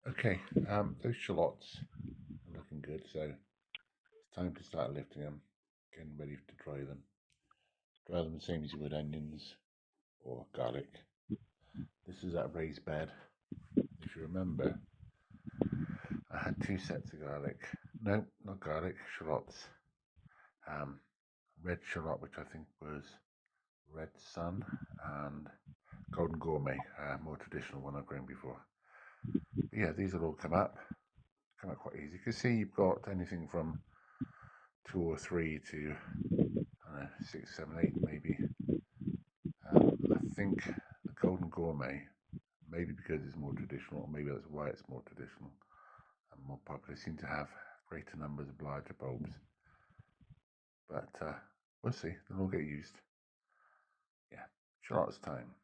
Okay, those shallots are looking good, so it's time to start lifting them, getting ready to dry them. Dry them the same as you would onions or garlic. This is that raised bed. If you remember, I had two sets of garlic. No, not garlic, shallots. Red shallot, which I think was Red Sun, and Golden Gourmet, more traditional one I've grown before. But yeah, these will all come up quite easy. You can see you've got anything from 2 or 3 to I don't know, 6, 7, 8 maybe. I think the Golden Gourmet, maybe because it's more traditional, or maybe that's why it's more traditional and more popular, seem to have greater numbers of larger bulbs. But we'll see, they'll all get used. Yeah, Charlotte's time.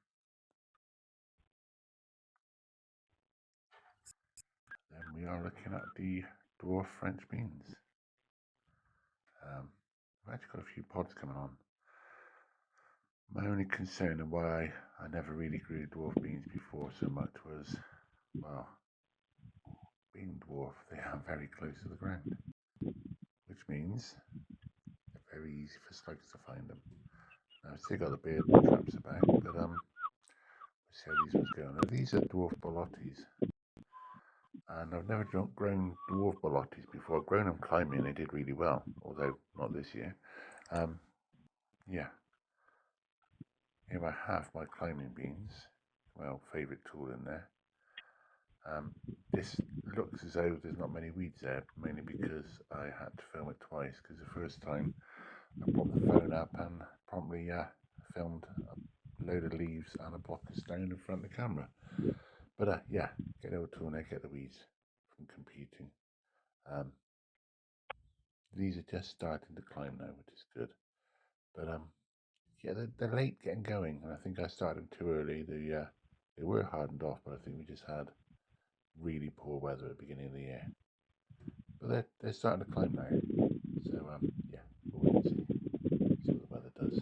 Then we are looking at the dwarf French beans. I've actually got a few pods coming on. My only concern and why I never really grew dwarf beans before so much was, well, being dwarf, they are very close to the ground, which means they're very easy for slugs to find them. Now, I've still got the beard traps about, but we'll see how these ones go. Now, these are dwarf bolotis, and I've never grown dwarf bolotis before. I've grown them climbing, they did really well, although not this year. Yeah, here I have my climbing beans, well, favourite tool in there. This looks as though there's not many weeds there, mainly because I had to film it twice, because the first time I brought the phone up and promptly filmed a load of leaves and a block of stone in front of the camera. But yeah, get over to and get the weeds from competing. These are just starting to climb now, which is good. But yeah, they're late getting going, and I think I started too early. They were hardened off, but I think we just had really poor weather at the beginning of the year. But they're starting to climb now. So yeah, we'll wait and see what the weather does.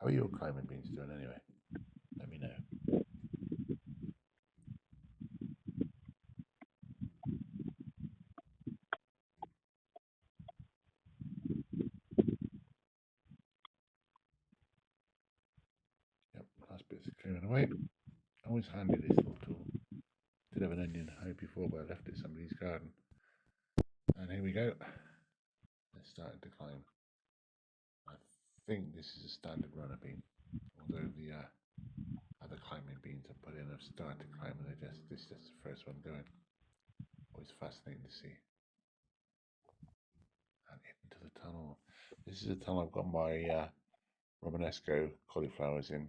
How are your climbing beans doing anyway? Let me know. Yep, last bit's clearing away. Always handy, this little tool. Did have an onion hoe before, but I left it in somebody's garden. And here we go. It's starting to climb. I think this is a standard runner bean, although the other climbing beans I put in have started to climb, and this is just the first one going. Always fascinating to see. And into the tunnel. This is a tunnel I've got my Romanesco cauliflowers in.